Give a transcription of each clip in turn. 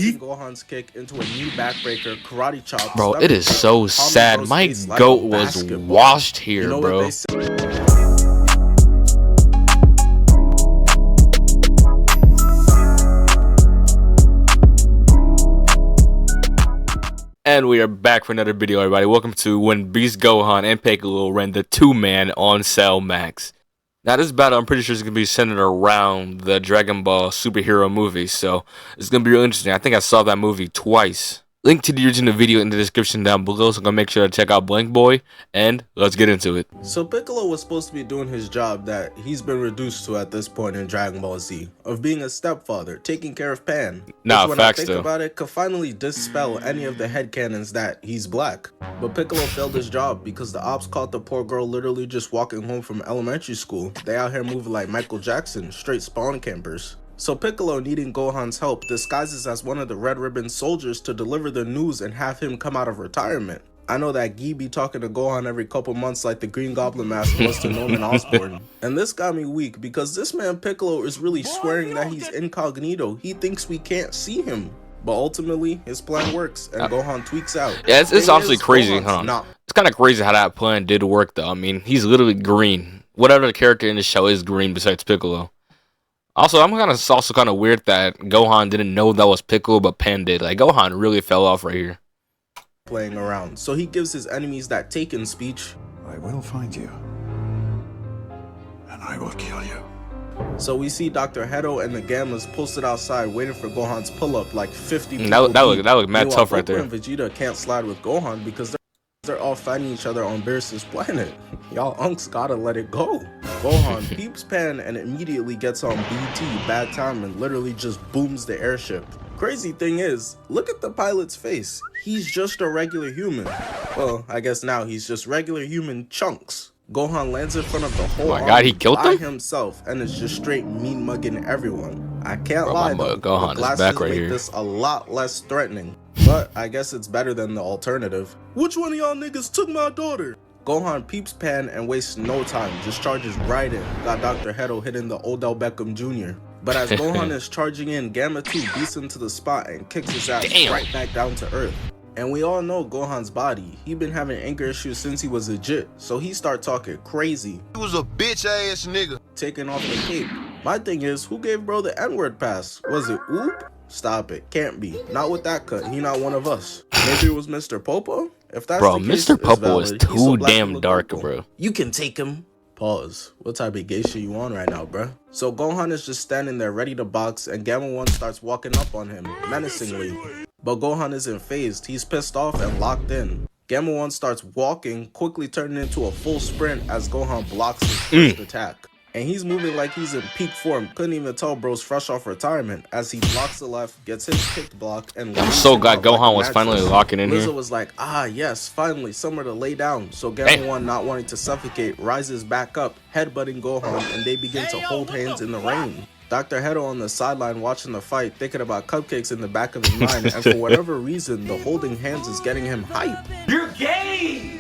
Gohan's kick into a knee backbreaker karate chop. Bro, it is so sad. My goat was washed here, bro. And we are back for another video, everybody. Welcome to when Beast Gohan and Piccolo ran the two-man on Cell Max. Now, this battle, I'm pretty sure, is going to be centered around the Dragon Ball superhero movie, so it's going to be real interesting. I think I saw that movie twice. Link to the original video in the description down below, so I'm going to make sure to check out BlankBoy, and let's get into it. So Piccolo was supposed to be doing his job that he's been reduced to at this point in Dragon Ball Z, of being a stepfather, taking care of Pan. Nah, which, when facts I think though. about it, could finally dispel any of the headcanons that he's black. But Piccolo failed his job because the ops caught the poor girl literally just walking home from elementary school. They out here moving like Michael Jackson, straight spawn campers. So Piccolo, needing Gohan's help, disguises as one of the Red Ribbon soldiers to deliver the news and have him come out of retirement. I know that Guy be talking to Gohan every couple months like the Green Goblin mask was to Norman Osborn. And this got me weak because this man Piccolo is really swearing that he's incognito. He thinks we can't see him. But ultimately, his plan works and Gohan tweaks out. Yeah, it's honestly crazy, huh? Nah. It's kind of crazy how that plan did work, though. I mean, he's literally green. What other character in the show is green besides Piccolo? Also, it's also kind of weird that Gohan didn't know that was Piccolo, but Pan did. Like, Gohan really fell off right here. Playing around. So he gives his enemies that Taken speech. I will find you, and I will kill you. So we see Dr. Hedo and the Gammas posted outside waiting for Gohan's pull-up like 50 people. That looked mad tough right there. And Vegeta can't slide with Gohan because they're all fighting each other on Beerus's planet. Y'all unks gotta let it go. Gohan peeps Pan and immediately gets on BT, bad time, and literally just booms the airship. Crazy thing is, look at the pilot's face. He's just a regular human. Well, I guess now he's just regular human chunks. Gohan lands in front of the whole he killed by them? himself and is just straight mean mugging everyone. I can't lie though, Gohan the is back right make here. this a lot less threatening. But I guess it's better than the alternative. Which one of y'all niggas took my daughter? Gohan peeps Pan and wastes no time, just charges right in. Got Dr. Hedo hitting the Odell Beckham Jr. But as Gohan is charging in, Gamma 2 beats him to the spot and kicks his ass right back down to earth. And we all know Gohan's body. He been having anger issues since he was a jit, so he start talking crazy. He was a bitch ass nigga. Taking off the cape. My thing is, who gave bro the N-word pass? Was it Oop? Stop it. Can't be. Not with that cut. He not one of us. Maybe it was Mr. Popo? If that's bro, the case, Mr. Popo is valid. too damn dark, bro. You can take him. Pause. What type of gay shit you on right now, bruh? So Gohan is just standing there ready to box and Gamma 1 starts walking up on him, menacingly. But Gohan isn't phased, he's pissed off and locked in. Gamma 1 starts walking, quickly turning into a full sprint as Gohan blocks his first attack. And he's moving like he's in peak form, couldn't even tell bro's fresh off retirement as he blocks the left, gets his kick block, and I'm so glad Gohan was finally locking in here. Lizzo was like, ah yes, finally, somewhere to lay down. So Gamma 1, not wanting to suffocate, rises back up, headbutting Gohan, and they begin to hold hands in the rain. Dr. Hedo on the sideline watching the fight, thinking about cupcakes in the back of his mind, and for whatever reason, the holding hands is getting him hype. You're gay!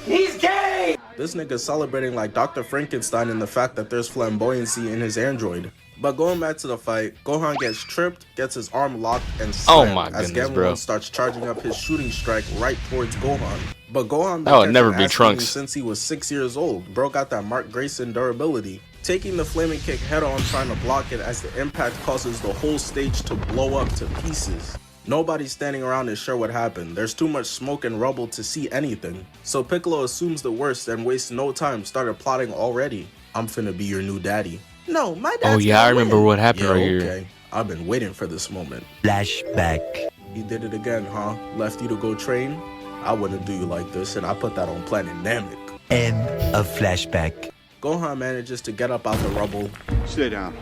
He's gay! This nigga's celebrating like Dr. Frankenstein in the fact that there's flamboyancy in his android. But going back to the fight, Gohan gets tripped, gets his arm locked, and slammed as Gamma 1 starts charging up his shooting strike right towards Gohan. But Gohan that would never be Trunks since he was 6 years old. Bro got that Mark Grayson durability. Taking the flaming kick head on, trying to block it as the impact causes the whole stage to blow up to pieces. Nobody standing around is sure what happened. There's too much smoke and rubble to see anything. So Piccolo assumes the worst and wastes no time, started plotting already. I'm finna be your new daddy. No, my dad's Oh yeah, I remember what happened right here. Okay, I've been waiting for this moment. Flashback. He did it again, huh? Left you to go train? I wouldn't do you like this, and I put that on Planet Namek. End of flashback. Gohan manages to get up out the rubble. Stay down.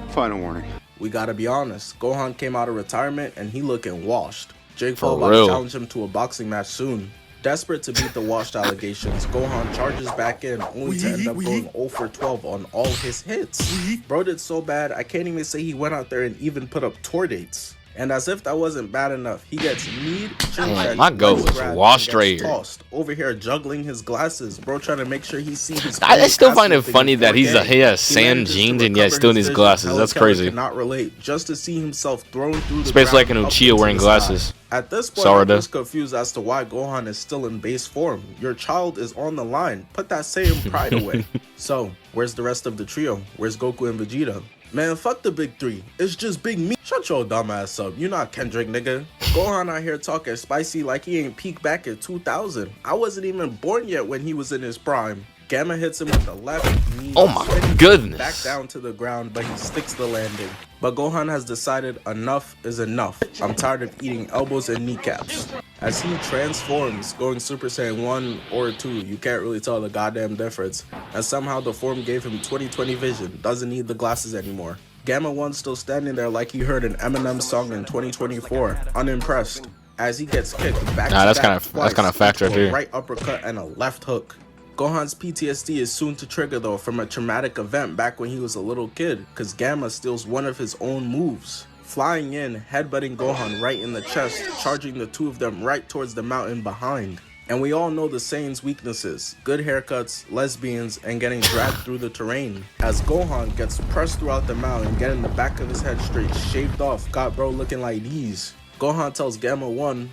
Final warning. We gotta be honest, Gohan came out of retirement and he looking washed. Jake For Paul about real. to challenge him to a boxing match soon. Desperate to beat the washed allegations, Gohan charges back in, only to end up going 0 for 12 on all his hits. Bro did so bad, I can't even say he went out there and even put up tour dates. And as if that wasn't bad enough, he gets kneed, chin Damn, checked, my goat legs was grabbed, washed and right gets here. tossed. Over here juggling his glasses, bro, trying to make sure he sees his. I still find it thing funny in that 4K. he has He sand manages to jeans and yet recover still his needs vision. glasses. Hella That's Keller crazy. Cannot relate just to see himself thrown through the It's basically like ground an up Uchiha into wearing the sky. glasses. At this point, Sorta. I'm just confused as to why Gohan is still in base form. Your child is on the line. Put that Saiyan pride away. So, where's the rest of the trio? Where's Goku and Vegeta? Man, fuck the big three. It's just Big Me. Shut your dumb ass up. You're not Kendrick, nigga. Gohan out here talking spicy like he ain't peaked back in 2000. I wasn't even born yet when he was in his prime. Gamma hits him with the left knee. Oh my spinning goodness. Back down to the ground, but he sticks the landing. But Gohan has decided enough is enough. I'm tired of eating elbows and kneecaps. As he transforms, going Super Saiyan 1 or 2, you can't really tell the goddamn difference. And somehow the form gave him 20/20 vision, doesn't need the glasses anymore. Gamma 1 still standing there like he heard an Eminem song in 2024, unimpressed. As he gets kicked back Nah, to that's back kind of fact right a there. right uppercut and a left hook. Gohan's PTSD is soon to trigger though from a traumatic event back when he was a little kid, cause Gamma steals one of his own moves. Flying in, headbutting Gohan right in the chest, charging the two of them right towards the mountain behind. And we all know the Saiyan's weaknesses: good haircuts, lesbians, and getting dragged through the terrain. As Gohan gets pressed throughout the mountain, getting the back of his head straight shaved off, got bro looking like these. Gohan tells Gamma 1,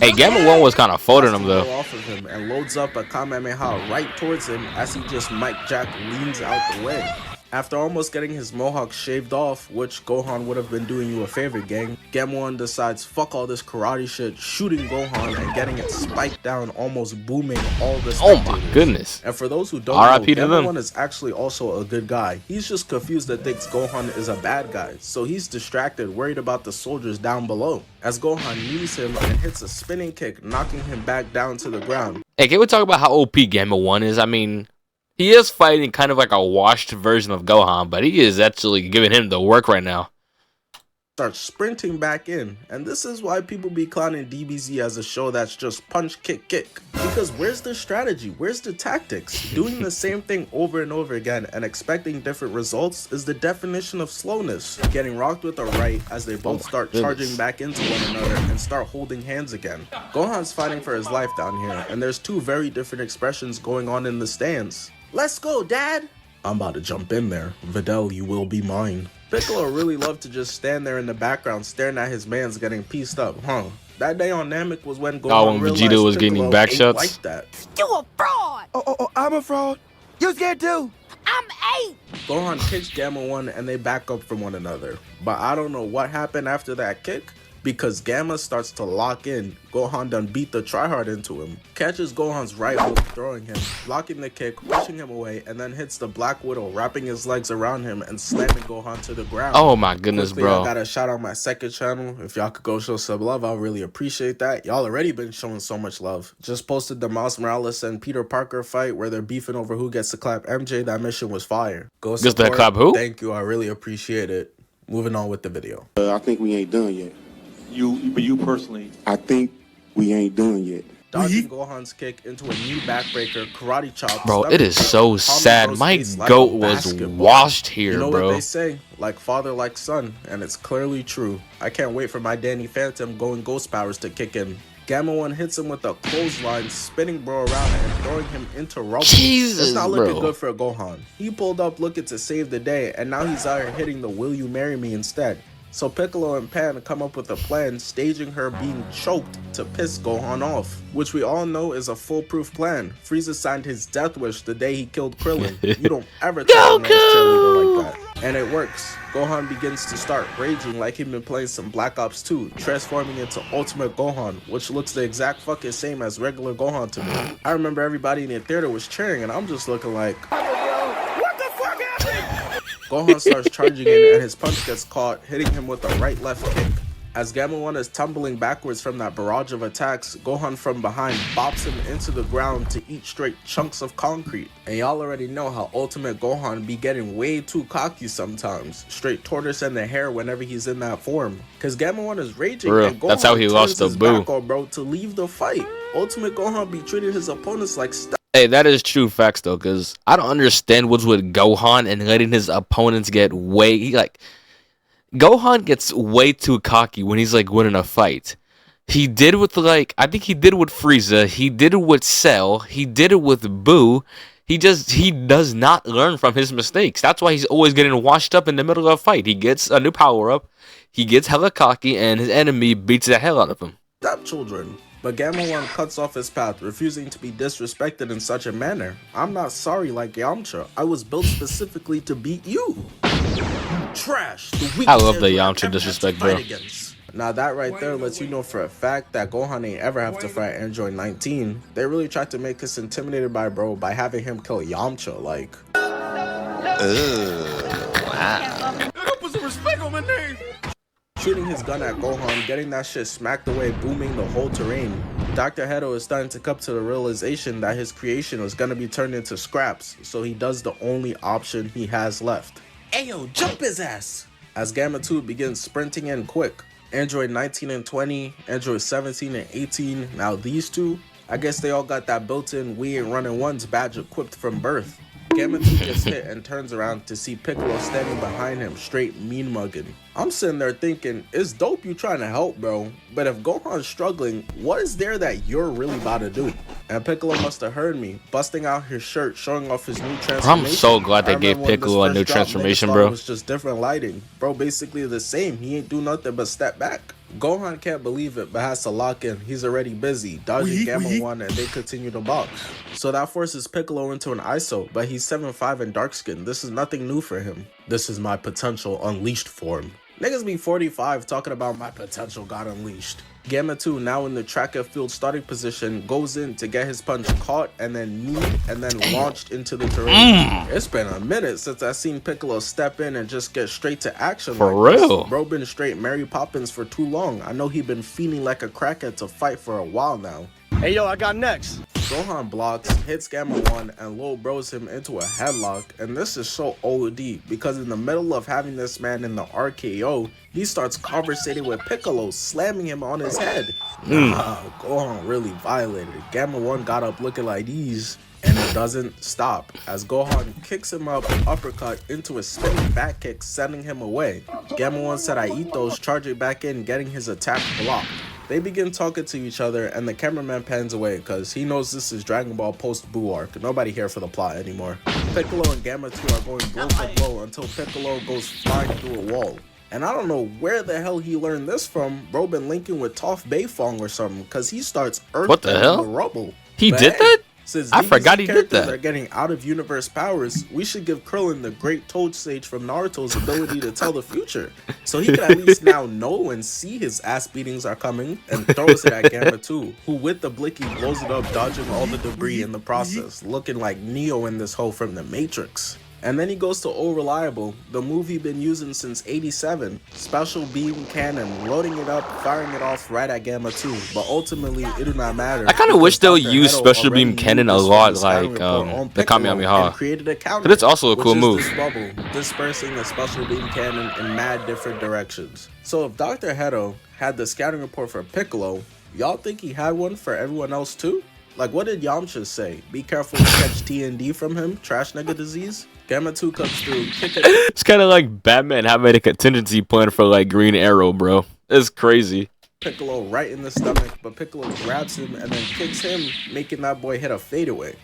Hey, Gamma 1 was kind of folding him though. off of him and loads up a Kamehameha right towards him as he just Mike Jack leans out the way. After almost getting his mohawk shaved off, which Gohan would have been doing you a favor, gang, Gamma 1 decides fuck all this karate shit, shooting Gohan and getting it spiked down, almost booming all the Oh spectators. my goodness. And for those who don't R.I.P. know, to Gamma them. 1 is actually also a good guy. He's just confused and thinks Gohan is a bad guy, so he's distracted, worried about the soldiers down below. As Gohan knees him and hits a spinning kick, knocking him back down to the ground. Hey, can we talk about how OP Gamma 1 is? I mean, he is fighting kind of like a washed version of Gohan, but he is actually giving him the work right now. Starts sprinting back in, and this is why people be clowning DBZ as a show that's just punch, kick, kick. Because where's the strategy? Where's the tactics? Doing the same thing over and over again and expecting different results is the definition of slowness. Getting rocked with a right as they both start charging back into one another and start holding hands again. Gohan's fighting for his life down here, and there's two very different expressions going on in the stands. Let's go, Dad! I'm about to jump in there. Videl, you will be mine. Piccolo really loved to just stand there in the background staring at his mans getting pieced up, huh? That day on Namek was when Gohan when realized Vegeta was getting Piccolo back ain't shots? like that. You a fraud! Oh, I'm a fraud. You scared too? I'm 8! Gohan kicks Gamma 1 and they back up from one another. But I don't know what happened after that kick, because Gamma starts to lock in. Gohan done beat the tryhard into him. Catches Gohan's right hook, throwing him, blocking the kick, pushing him away, and then hits the Black Widow, wrapping his legs around him and slamming Gohan to the ground. Oh my goodness, Quickly, I bro. gotta shout out my second channel. If y'all could go show some love, I'll really appreciate that. Y'all already been showing so much love. Just posted the Miles Morales and Peter Parker fight where they're beefing over who gets to clap MJ. That mission was fire. Go Gets to support. clap who? Thank you. I really appreciate it. Moving on with the video. I think we ain't done yet. But you personally. I think we ain't done yet. Dodging Gohan's kick into a knee backbreaker, karate chop. Bro, stomach it is kick, so palm sad. throws My face like goat a was basketball. washed here, You know bro. what they say? Like father, like son. And it's clearly true. I can't wait for my Danny Phantom going ghost powers to kick in. Gamma 1 hits him with a clothesline, spinning bro around and throwing him into rubble. Jesus, It's not looking bro. good for Gohan. He pulled up looking to save the day, and now he's out here hitting the will you marry me instead. So Piccolo and Pan come up with a plan, staging her being choked to piss Gohan off, which we all know is a foolproof plan. Frieza signed his death wish the day he killed Krillin. You don't ever tell a man's cheerleader like that. And it works. Gohan begins to start raging like he'd been playing some Black Ops 2, transforming into Ultimate Gohan, which looks the exact fucking same as regular Gohan to me. I remember everybody in the theater was cheering, and I'm just looking like, Gohan starts charging in and his punch gets caught, hitting him with a right-left kick. As Gamma 1 is tumbling backwards from that barrage of attacks, Gohan from behind bops him into the ground to eat straight chunks of concrete. And y'all already know how Ultimate Gohan be getting way too cocky sometimes. Straight tortoise in the hair whenever he's in that form. Cause Gamma 1 is raging For real. and Gohan That's how he lost turns to his Boo. back on bro to leave the fight. Ultimate Gohan be treating his opponents like Hey, that is true facts though, because I don't understand what's with Gohan and letting his opponents get way. Gohan gets way too cocky when he's like winning a fight. He did with like I think he did with Frieza, he did it with Cell, he did it with Boo. He does not learn from his mistakes. That's why he's always getting washed up in the middle of a fight. He gets a new power up, he gets hella cocky, and his enemy beats the hell out of him. Stepchildren. But Gamma 1 cuts off his path, refusing to be disrespected in such a manner. I'm not sorry like Yamcha. I was built specifically to beat you. Trash. I love the Yamcha disrespect, bro. Now that right there lets you know for a fact that Gohan ain't ever have to fight Android 19. They really tried to make us intimidated by bro by having him kill Yamcha, like. Wow. Put some respect on my name. Shooting his gun at Gohan, getting that shit smacked away, booming the whole terrain. Dr. Hedo is starting to come to the realization that his creation was gonna be turned into scraps, so he does the only option he has left. Ayo, jump his ass! As Gamma 2 begins sprinting in quick. Android 19 and 20, Android 17 and 18, now these two, I guess they all got that built-in we ain't running ones badge equipped from birth. Gamma 2 gets hit and turns around to see Piccolo standing behind him, straight mean mugging. I'm sitting there thinking, it's dope you trying to help, bro, but if Gohan's struggling, what is there that you're really about to do? And Piccolo must have heard me, busting out his shirt, showing off his new transformation. I'm so glad they gave Piccolo a new transformation, bro. It was just different lighting. Bro, basically the same. He ain't do nothing but step back. Gohan can't believe it, but has to lock in. He's already busy, dodging Gamma 1, and they continue to box. So that forces Piccolo into an ISO, but he's 7'5" and dark skinned. This is nothing new for him. This is my potential unleashed form. Niggas be 45 talking about my potential got unleashed. Gamma 2, now in the track and field starting position, goes in to get his punch caught and then kneed and then launched into the terrain. It's been a minute since I seen Piccolo step in and just get straight to action. For like real? This. Bro been straight Mary Poppins for too long. I know he been feeling like a crackhead to fight for a while now. Hey, yo, I got next. Gohan blocks, hits Gamma 1, and Lil bros him into a headlock, and this is so OD because in the middle of having this man in the RKO, he starts conversating with Piccolo, slamming him on his head. Nah, Gohan really violated. Gamma 1 got up looking like these, and it doesn't stop as Gohan kicks him up, uppercut into a spinning back kick, sending him away. Gamma 1 said, I eat those, charging back in, getting his attack blocked. They begin talking to each other and the cameraman pans away because he knows this is Dragon Ball post-Boo arc. Nobody here for the plot anymore. Piccolo and Gamma 2 are going blow for blow until Piccolo goes flying through a wall. And I don't know where the hell he learned this from. Bro been linking with Toph Beifong or something because he starts earthing the rubble. He did that? Since I forgot he did that. They're getting out of universe powers, we should give Krillin the great Toad Sage from Naruto's ability to tell the future. So he can at least now know and see his ass beatings are coming and throws it at Gamma 2, who with the blicky blows it up, dodging all the debris in the process, looking like Neo in this hole from the Matrix. And then he goes to Oh Reliable, the move he's been using since '87, special beam cannon, loading it up, firing it off right at Gamma 2, but ultimately it do not matter. I kind of wish they'll use special beam cannon a lot like the Kamehameha, but it's also a cool move. This bubble, dispersing the special beam cannon in mad different directions. So if Dr. Hedo had the scouting report for Piccolo, y'all think he had one for everyone else too? Like, what did Yamcha say? Be careful to catch TND from him, trash nigga disease? Gamma 2 comes through, It's kind of like Batman having a contingency plan for like Green Arrow, bro. It's crazy. Piccolo right in the stomach, but Piccolo grabs him and then kicks him, making that boy hit a fadeaway.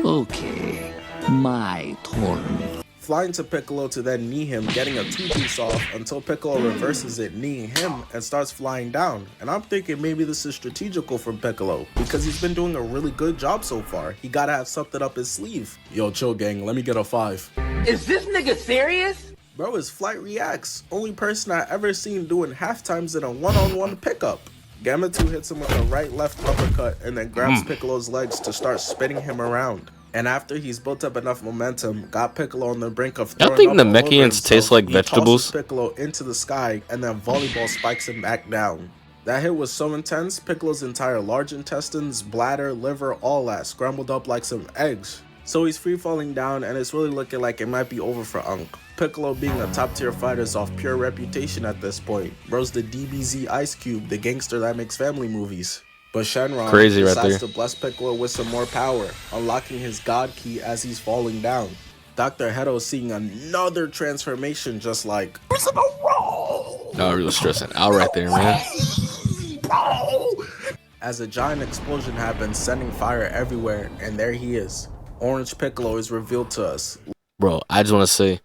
Okay, my turn. Flying to Piccolo to then knee him, getting a two-piece off until Piccolo reverses it, kneeing him, and starts flying down. And I'm thinking maybe this is strategical from Piccolo, because he's been doing a really good job so far. He gotta have something up his sleeve. Yo, chill gang, let me get a 5. Is this nigga serious? Bro, his flight reacts. Only person I ever seen doing half times in a one-on-one pickup. Gamma 2 hits him with a right-left uppercut and then grabs Piccolo's legs to start spinning him around. And after he's built up enough momentum, got Piccolo on the brink of throwing I think up the all over Mechians himself, taste like he vegetables. tosses Piccolo into the sky and then volleyball spikes him back down. That hit was so intense, Piccolo's entire large intestines, bladder, liver, all that scrambled up like some eggs. So he's free falling down and it's really looking like it might be over for Unk. Piccolo being a top tier fighter is off pure reputation at this point. Bro's the DBZ Ice Cube, the gangster that makes family movies. But Shenron decides to bless Piccolo with some more power, unlocking his God Key as he's falling down. Dr. Hedo seeing another transformation just like, No, real stressing out right there, man. as a giant explosion happens, sending fire everywhere, and there he is. Orange Piccolo is revealed to us. Bro, I just want to say,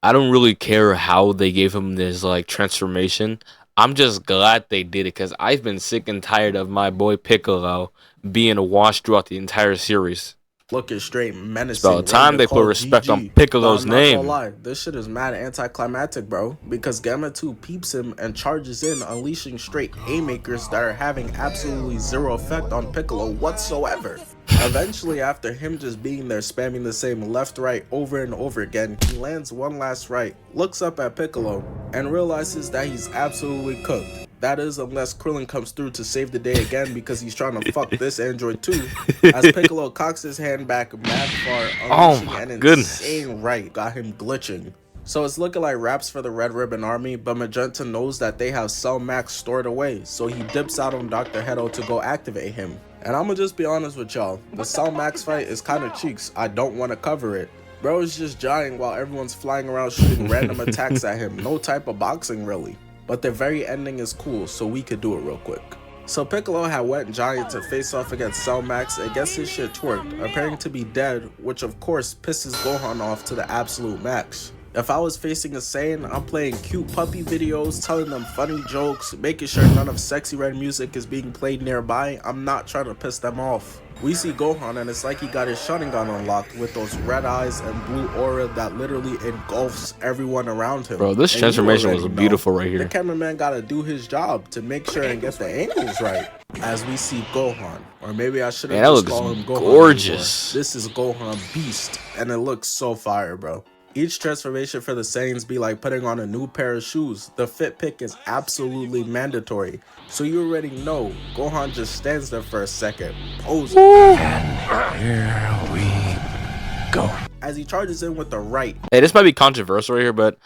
I don't really care how they gave him this like transformation. I'm just glad they did it because I've been sick and tired of my boy Piccolo being washed throughout the entire series. Looking straight menacing. It's about time they put respect on Piccolo's name. Lie. This shit is mad anticlimactic, bro. Because Gamma 2 peeps him and charges in, unleashing straight haymakers that are having absolutely zero effect on Piccolo whatsoever. Eventually, after him just being there spamming the same left-right over and over again, he lands one last right, looks up at Piccolo, and realizes that he's absolutely cooked. That is, unless Krillin comes through to save the day again because he's trying to fuck this android too. As Piccolo cocks his hand back mad far, unleashing an insane right, got him glitching. So it's looking like raps for the Red Ribbon Army, but Magenta knows that they have Cell Max stored away, so he dips out on Dr. Hedo to go activate him. And I'ma just be honest with y'all, the Cell Max fight is kinda cheeks, I don't wanna cover it. Bro is just giant while everyone's flying around shooting random attacks at him, no type of boxing really. But the very ending is cool, so we could do it real quick. So Piccolo had went giant to face off against Cell Max and gets his shit twerked, appearing to be dead, which of course pisses Gohan off to the absolute max. If I was facing a Saiyan, I'm playing cute puppy videos, telling them funny jokes, making sure none of Sexy Red music is being played nearby. I'm not trying to piss them off. We see Gohan and it's like he got his Sharingan unlocked with those red eyes and blue aura that literally engulfs everyone around him. Bro, this transformation was beautiful right here. The cameraman gotta do his job to make sure and get the angles right. As we see Gohan, or maybe I shouldn't just call him Gohan gorgeous. Anymore. This is Gohan Beast, and it looks so fire, bro. Each transformation for the Saiyans be like putting on a new pair of shoes. The fit pick is absolutely mandatory. So you already know, Gohan just stands there for a second, posing. And here we go. As he charges in with the right. Hey, this might be controversial right here, but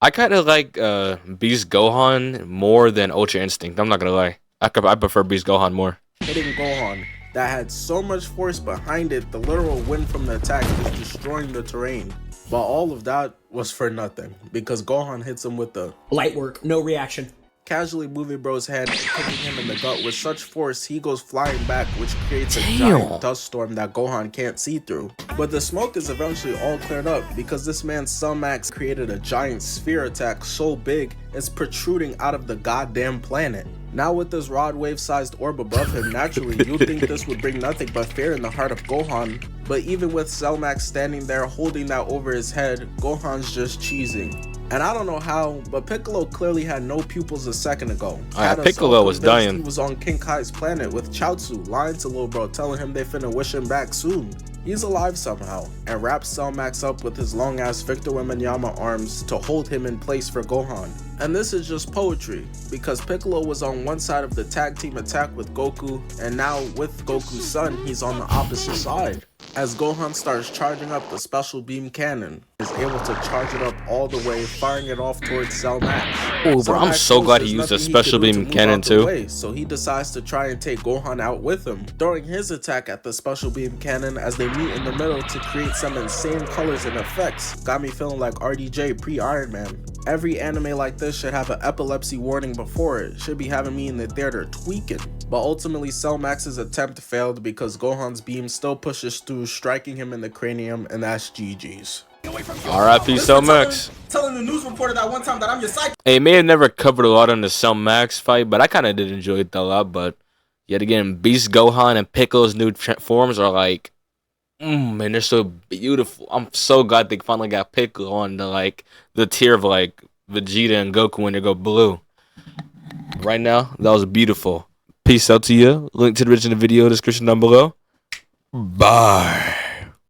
I kind of like Beast Gohan more than Ultra Instinct. I'm not going to lie. I prefer Beast Gohan more. Hitting Gohan that had so much force behind it, the literal wind from the attack was destroying the terrain. But all of that was for nothing, because Gohan hits him with the light work, no reaction. Casually moving bro's head and kicking him in the gut with such force he goes flying back, which creates a giant dust storm that Gohan can't see through. But the smoke is eventually all cleared up because this man's Cell Max created a giant sphere attack so big it's protruding out of the goddamn planet. Now with this rod wave sized orb above him, naturally you'd think this would bring nothing but fear in the heart of Gohan. But even with Cell Max standing there holding that over his head, Gohan's just cheesing. And I don't know how, but Piccolo clearly had no pupils a second ago. Piccolo was dying. He was on King Kai's planet with Chaozu, lying to Lil Bro, telling him they finna wish him back soon. He's alive somehow, and wraps Cell Max up with his long ass Victor Wembanyama arms to hold him in place for Gohan. And this is just poetry, because Piccolo was on one side of the tag team attack with Goku, and now with Goku's son, he's on the opposite side. As Gohan starts charging up the special beam cannon, is able to charge it up all the way, firing it off towards Cell Max. Oh, bro, I'm so glad he used a special beam cannon too. So he decides to try and take Gohan out with him, throwing his attack at the special beam cannon as they meet in the middle to create some insane colors and effects. Got me feeling like RDJ pre-Iron Man. Every anime like this should have an epilepsy warning before it. Should be having me in the theater tweaking. But ultimately Cell Max's attempt failed because Gohan's beam still pushes through, striking him in the cranium, and that's GG's. R.I.P. Cell Max. Telling the news reporter that one time that I'm your psych. Hey, may have never covered a lot on the Cell Max fight, but I kind of did enjoy it a lot. But yet again, Beast Gohan and Piccolo's new forms are like, man, they're so beautiful. I'm so glad they finally got Piccolo on the tier of like Vegeta and Goku when they go blue. Right now, that was beautiful. Peace out to you. Link to the original video description down below. Bye.